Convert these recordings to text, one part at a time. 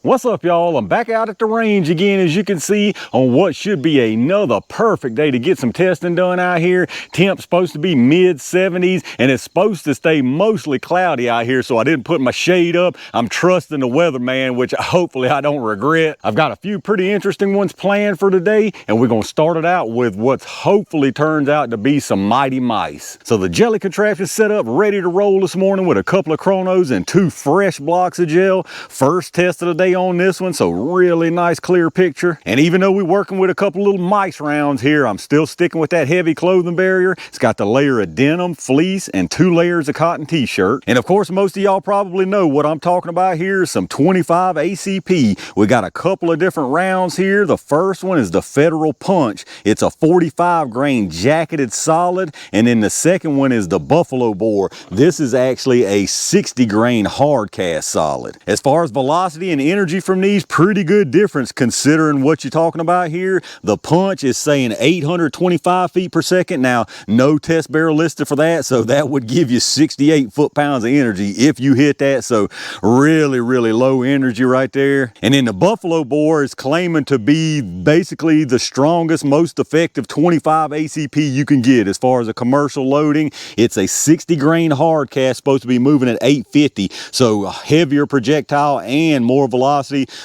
What's up, y'all? I'm back out at the range again, as you can see, on what should be another perfect day to get some testing done out here. Temp's supposed to be mid 70s and it's supposed to stay mostly cloudy out here, so I didn't put my shade up. I'm trusting the weatherman, which hopefully I don't regret. I've got a few pretty interesting ones planned for today, and we're gonna start it out with what hopefully turns out to be some mighty mice. So the jelly contraption is set up, ready to roll this morning with a couple of chronos and 2 fresh blocks of gel. First test of the day on this one, so really nice clear picture. And even though we're working with a couple little mice rounds here, I'm still sticking with that heavy clothing barrier. It's got the layer of denim, fleece, and 2 layers of cotton t-shirt. And of course, most of y'all probably know what I'm talking about here is some 25 ACP. We got a couple of different rounds here. The first one is the Federal Punch. It's a 45 grain jacketed solid, and then the second one is the Buffalo Bore. This is actually a 60 grain hard cast solid. As far as velocity and energy from these, pretty good difference considering what you're talking about here. The Punch is saying 825 feet per second. Now, no test barrel listed for that, so that would give you 68 foot-pounds of energy if you hit that. So really low energy right there. And then the Buffalo Bore is claiming to be basically the strongest, most effective 25 ACP you can get as far as a commercial loading. It's a 60 grain hard cast, supposed to be moving at 850, so heavier projectile and more velocity.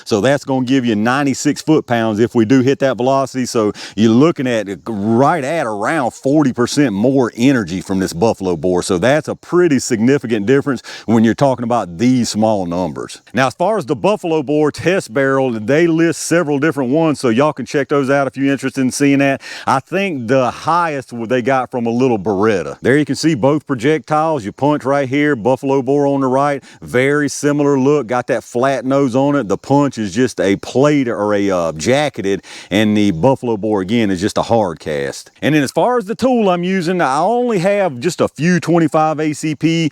So that's going to give you 96 foot-pounds if we do hit that velocity. So you're looking at right at around 40% more energy from this Buffalo Bore. So that's a pretty significant difference when you're talking about these small numbers. Now, as far as the Buffalo Bore test barrel, they list several different ones, so y'all can check those out if you're interested in seeing that. I think the highest they got from a little Beretta. There you can see both projectiles. You punch right here, Buffalo Bore on the right. Very similar look, got that flat nose on it. The Punch is just a plate or a jacketed, and the Buffalo Bore again is just a hard cast. And then as far as the tool I'm using, I only have just a few 25 ACP.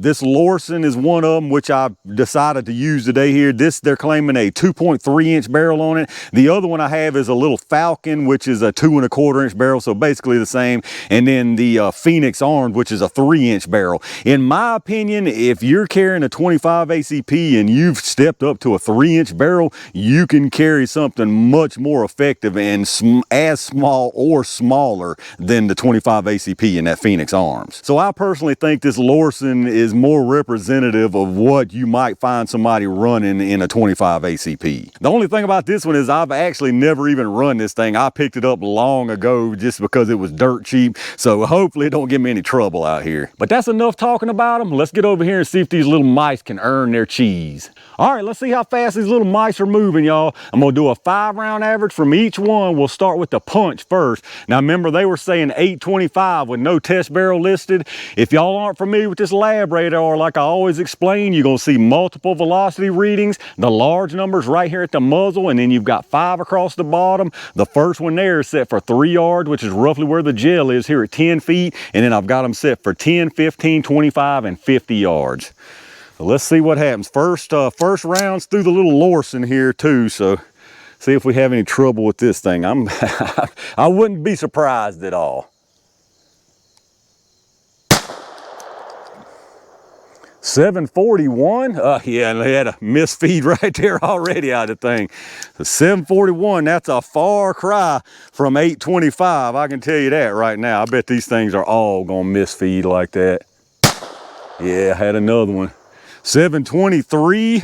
This Lorcin is one of them, which I decided to use today here. This, they're claiming a 2.3 inch barrel on it. The other one I have is a little Falcon, which is a 2 1/4 inch barrel, so basically the same. And then the Phoenix Arms, which is a 3 inch barrel. In my opinion, if you're carrying a 25 ACP and you've stepped up to a 3 inch barrel, you can carry something much more effective and as small or smaller than the 25 ACP in that Phoenix Arms. So I personally think this Lorcin is more representative of what you might find somebody running in a 25 ACP. The only thing about this one is I've actually never even run this thing. I picked it up long ago just because it was dirt cheap. So hopefully it don't give me any trouble out here. But that's enough talking about them. Let's get over here and see if these little mice can earn their cheese. All right, let's see how fast these little mice are moving, y'all. I'm gonna do a 5-round average from each one. We'll start with the Punch first. Now remember, they were saying 825 with no test barrel listed. If y'all aren't familiar with this lab radar, like I always explain, you're gonna see multiple velocity readings. The large numbers right here at the muzzle, and then you've got 5 across the bottom. The first one there is set for 3 yards, which is roughly where the gel is here at 10 feet. And then I've got them set for 10, 15, 25, and 50 yards. So let's see what happens. First rounds through the little Lorcin here too, so see if we have any trouble with this thing. I wouldn't be surprised at all. 741. Yeah, they had a misfeed right there already out of the thing. So 741, that's a far cry from 825. I can tell you that right now. I bet these things are all gonna misfeed like that. Yeah, I had another one. 723.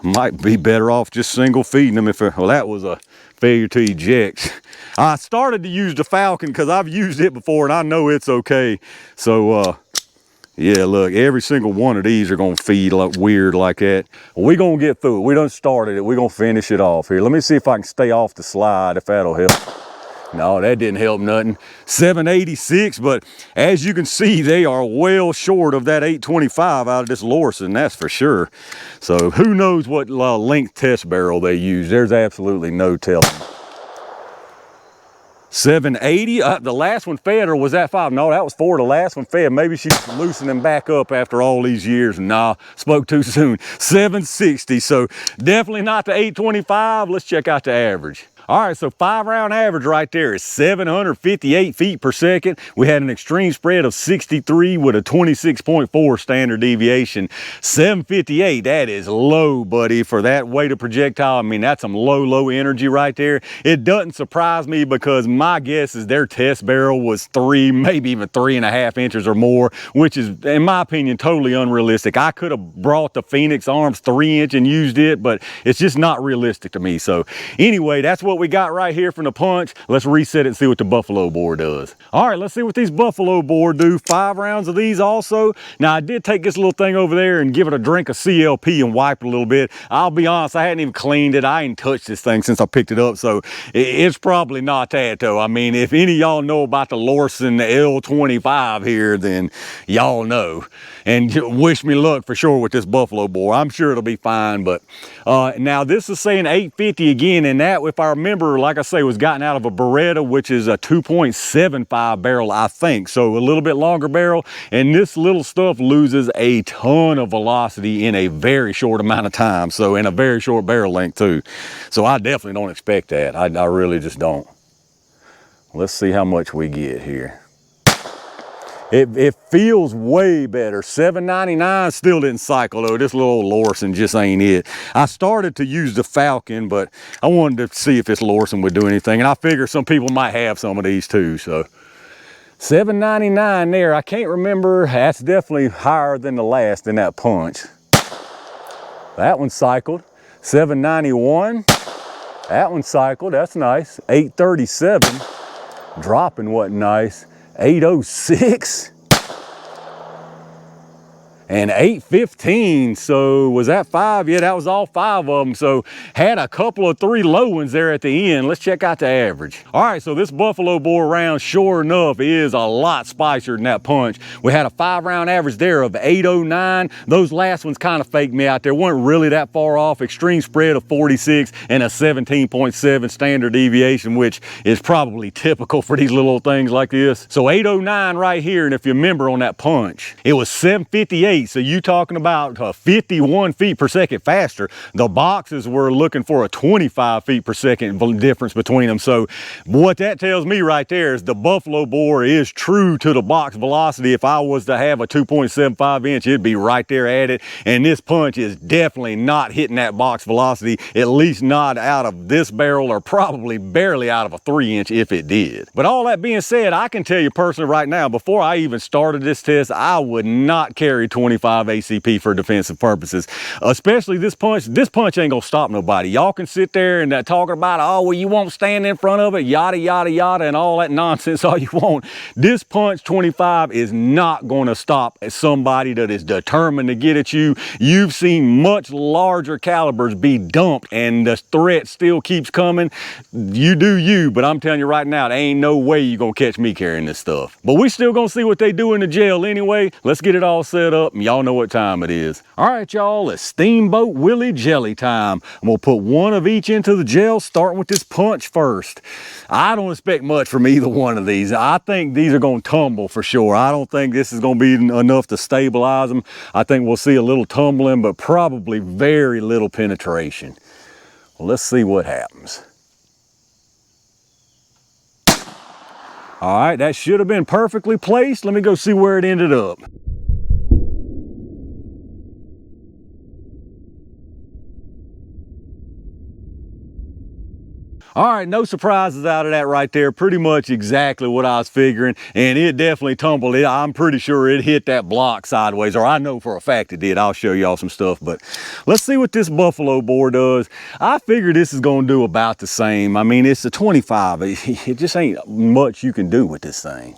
Might be better off just single feeding them if, well, that was a failure to eject. I started to use the Falcon because I've used it before and I know it's okay. So, yeah, look, every single one of these are gonna feed like weird like that. We're gonna get through it. We done started it. We're gonna finish it off here. Let me see if I can stay off the slide, if that'll help. No, that didn't help nothing. 786, but as you can see, they are well short of that 825 out of this Lorcin, that's for sure. So who knows what length test barrel they use. There's absolutely no telling. 780, the last one fed, or was that 5? No, that was 4, the last one fed. Maybe she's loosening back up after all these years. Nah, spoke too soon. 760, so definitely not the 825. Let's check out the average. All right, so 5-round average right there is 758 feet per second. We had an extreme spread of 63 with a 26.4 standard deviation. 758, that is low, buddy, for that weight of projectile. I mean, that's some low energy right there. It doesn't surprise me because my guess is their test barrel was 3, maybe even 3.5 inches or more, which is, in my opinion, totally unrealistic. I could have brought the Phoenix Arms 3-inch and used it, but it's just not realistic to me. So anyway, that's what we got right here from the punch. Let's reset it and see what the buffalo bore does. All right, let's see what these buffalo bore do. 5 rounds of these also. Now, I did take this little thing over there and give it a drink of CLP and wipe it a little bit. I'll be honest, I hadn't even cleaned it. I ain't touched this thing since I picked it up, so it's probably not that though. I mean, if any of y'all know about the Lorcin L25 here, then y'all know. And wish me luck for sure with this buffalo bore. I'm sure it'll be fine, but now this is saying 850 again, and that, if I remember, like I say, was gotten out of a Beretta, which is a 2.75 barrel, I think. So a little bit longer barrel, and this little stuff loses a ton of velocity in a very short amount of time. So in a very short barrel length too. So I definitely don't expect that. I really just don't. Let's see how much we get here. It feels way better. 799 still didn't cycle though. This little old Lorcin just ain't it. I started to use the Falcon, but I wanted to see if this Lorcin would do anything. And I figure some people might have some of these too, so. 799 there. I can't remember. That's definitely higher than the last in that punch. That one cycled. 791. That one cycled. That's nice. 837. Dropping wasn't nice. 806 and 815. So was that 5? Yeah, that was all 5 of them. So had a couple of 3 low ones there at the end. Let's check out the average. All right, so this buffalo bore round, sure enough, is a lot spicier than that punch. We had a 5-round average there of 809. Those last ones kind of faked me out. There weren't really that far off. Extreme spread of 46 and a 17.7 standard deviation, which is probably typical for these little things like this. So 809 right here, and if you remember on that punch, it was 758. So you talking about 51 feet per second faster. The boxes were looking for a 25 feet per second difference between them. So what that tells me right there is the buffalo bore is true to the box velocity. If I was to have a 2.75 inch, it'd be right there at it. And this punch is definitely not hitting that box velocity, at least not out of this barrel, or probably barely out of a 3-inch if it did. But all that being said, I can tell you personally right now, before I even started this test, I would not carry 25 ACP for defensive purposes, especially this punch. This punch ain't gonna stop nobody. Y'all can sit there and talking about, oh, well, you won't stand in front of it, yada, yada, yada, and all that nonsense all you want. This punch 25 is not gonna stop somebody that is determined to get at you. You've seen much larger calibers be dumped, and the threat still keeps coming. You do you, but I'm telling you right now, there ain't no way you're gonna catch me carrying this stuff. But we still gonna see what they do in the jail anyway. Let's get it all set up. Y'all know what time it is. All right, y'all, it's Steamboat Willie jelly time. I'm gonna put one of each into the gel, starting with this punch first. I don't expect much from either one of these. I think these are gonna tumble for sure. I don't think this is gonna be enough to stabilize them. I think we'll see a little tumbling, but probably very little penetration. Well, let's see what happens. All right, that should have been perfectly placed. Let me go see where it ended up. All right, no surprises out of that right there. Pretty much exactly what I was figuring, and it definitely tumbled. I'm pretty sure it hit that block sideways, or I know for a fact it did. I'll show y'all some stuff, but let's see what this buffalo bore does. I figure this is gonna do about the same. I mean, it's a 25. It just ain't much you can do with this thing.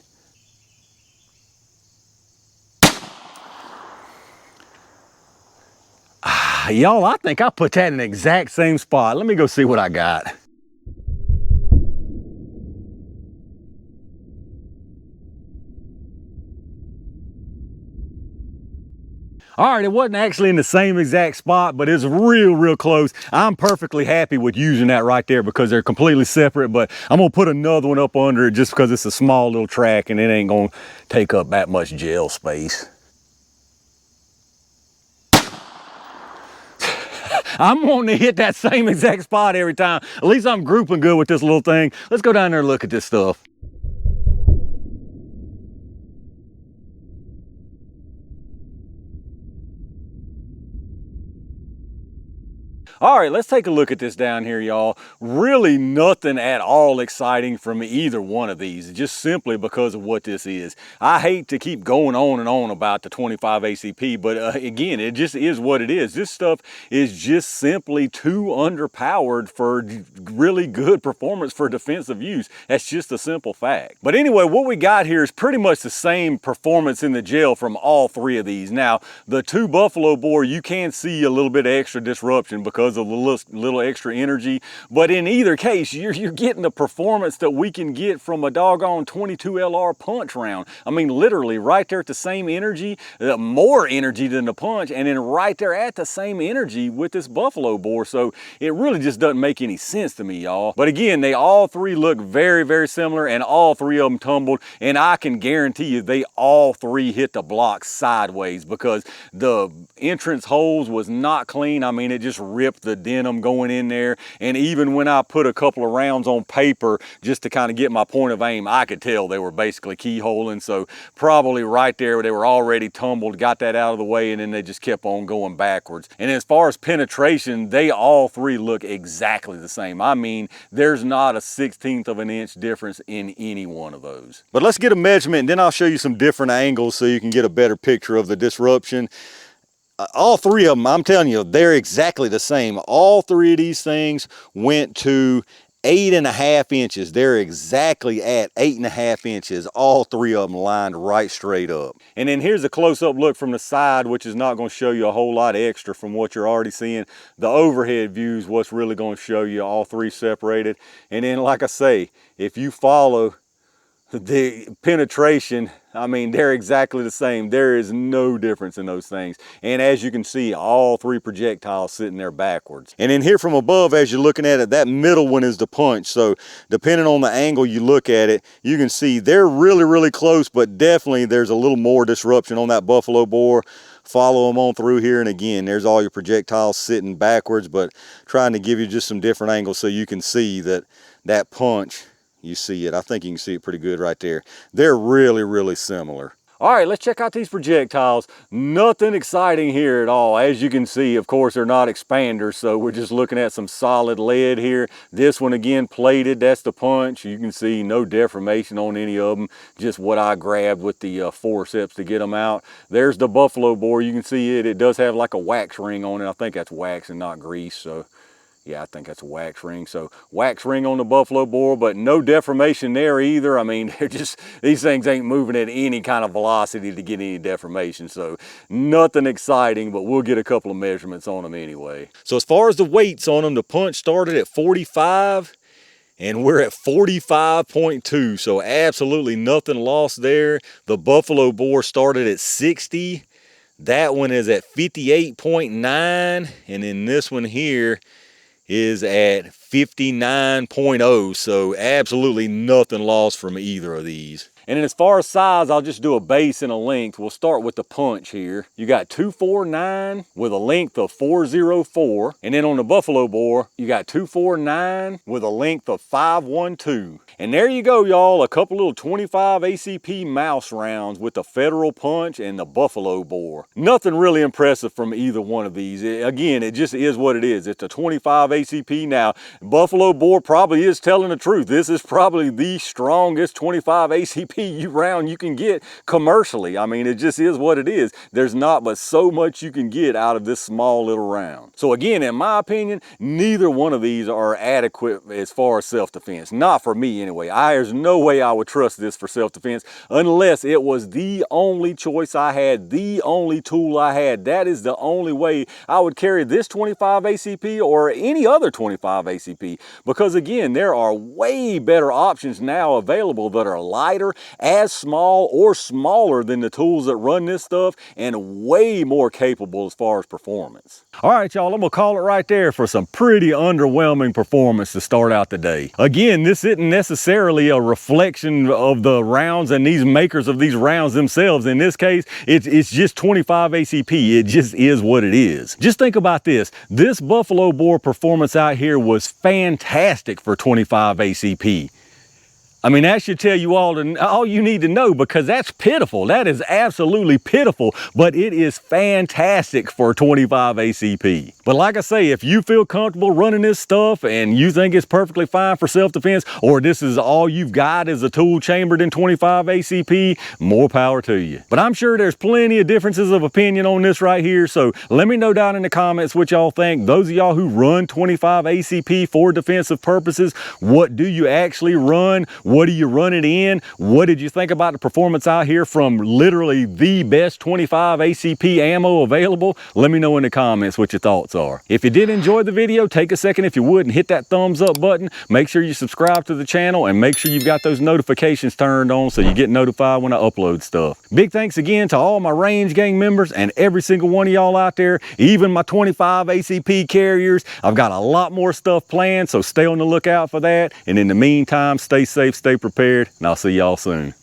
Y'all, I think I put that in the exact same spot. Let me go see what I got. All right, it wasn't actually in the same exact spot, but it's real close. I'm perfectly happy with using that right there because they're completely separate, but I'm gonna put another one up under it just because it's a small little track and it ain't gonna take up that much gel space. I'm wanting to hit that same exact spot every time. At least I'm grouping good with this little thing. Let's go down there and look at this stuff. All right, let's take a look at this down here, y'all. Really nothing at all exciting from either one of these, just simply because of what this is. I hate to keep going on and on about the 25 ACP, but again, it just is what it is. This stuff is just simply too underpowered for really good performance for defensive use. That's just a simple fact. But anyway, what we got here is pretty much the same performance in the gel from all three of these. Now, the two buffalo bore, you can see a little bit of extra disruption because of a little extra energy, but in either case you're getting the performance that we can get from a doggone 22 LR punch round. I mean, literally right there at the same energy, more energy than the punch, and then right there at the same energy with this buffalo bore. So it really just doesn't make any sense to me, y'all. But again, they all three look very, very similar, and all three of them tumbled, and I can guarantee you they all three hit the block sideways because the entrance holes was not clean. I mean, it just ripped the denim going in there, and even when I put a couple of rounds on paper just to kind of get my point of aim, I could tell they were basically keyholing. So probably right there they were already tumbled, got that out of the way, and then they just kept on going backwards. And as far as penetration, they all three look exactly the same. I mean, there's not a 1/16 of an inch difference in any one of those. But let's get a measurement, and then I'll show you some different angles so you can get a better picture of the disruption. All three of them, I'm telling you, they're exactly the same. All three of these things went to 8.5 inches. They're exactly at 8.5 inches. All three of them lined right straight up. And then here's a close-up look from the side, which is not going to show you a whole lot extra from what you're already seeing. The overhead view is what's really going to show you all three separated. And then, like I say, if you follow the penetration, I mean, they're exactly the same. There is no difference in those things. And as you can see, all three projectiles sitting there backwards. And then here from above, as you're looking at it, that middle one is the punch. So depending on the angle you look at it, you can see they're really, really close, but definitely there's a little more disruption on that buffalo bore. Follow them on through here, and again, there's all your projectiles sitting backwards, but trying to give you just some different angles so you can see that that punch, you see it. I think you can see it pretty good right there. They're really, really similar. All right, let's check out these projectiles. Nothing exciting here at all. As you can see, of course, they're not expanders, so we're just looking at some solid lead here. This one, again, plated, that's the punch. You can see no deformation on any of them, just what I grabbed with the forceps to get them out. There's the buffalo bore. You can see it. It does have like a wax ring on it. I think that's wax and not grease, so yeah, I think that's a wax ring. So wax ring on the buffalo bore, but no deformation there either. I mean, they're just, these things ain't moving at any kind of velocity to get any deformation. So nothing exciting, but we'll get a couple of measurements on them anyway. So as far as the weights on them, the punch started at 45 and we're at 45.2. So absolutely nothing lost there. The buffalo bore started at 60. That one is at 58.9. And then this one here is at 59.0, so absolutely nothing lost from either of these. And then as far as size, I'll just do a base and a length. We'll start with the punch here. You got 249 with a length of 404. And then on the buffalo bore, you got 249 with a length of 512. And there you go, y'all, a couple little 25 ACP mouse rounds with the federal punch and the buffalo bore. Nothing really impressive from either one of these. Again, it just is what it is. It's a 25 ACP. Now, buffalo bore probably is telling the truth. This is probably the strongest 25 ACP round you can get commercially. I mean, it just is what it is. There's not but so much you can get out of this small little round. So again, in my opinion, neither one of these are adequate as far as self-defense. Not for me anyway. There's no way I would trust this for self-defense unless it was the only choice I had, the only tool I had. That is the only way I would carry this 25 ACP or any other 25 ACP, because again, there are way better options now available that are lighter, as small or smaller than the tools that run this stuff, and way more capable as far as performance. All right, y'all, I'm gonna call it right there for some pretty underwhelming performance to start out the day. Again, this isn't necessarily a reflection of the rounds and these makers of these rounds themselves. In this case, it's just 25 ACP. It just is what it is. Just think about this. This buffalo bore performance out here was fantastic for 25 ACP. I mean, that should tell you all you need to know, because that's pitiful. That is absolutely pitiful, but it is fantastic for 25 ACP. But like I say, if you feel comfortable running this stuff and you think it's perfectly fine for self-defense, or this is all you've got is a tool chambered in 25 ACP, more power to you. But I'm sure there's plenty of differences of opinion on this right here, so let me know down in the comments what y'all think. Those of y'all who run 25 ACP for defensive purposes, what do you actually run? What do you run it in? What did you think about the performance out here from literally the best 25 ACP ammo available? Let me know in the comments what your thoughts are. If you did enjoy the video, take a second if you would and hit that thumbs up button. Make sure you subscribe to the channel and make sure you've got those notifications turned on so you get notified when I upload stuff. Big thanks again to all my Range Gang members and every single one of y'all out there, even my 25 ACP carriers. I've got a lot more stuff planned, so stay on the lookout for that. And in the meantime, stay safe, stay prepared, and I'll see y'all soon.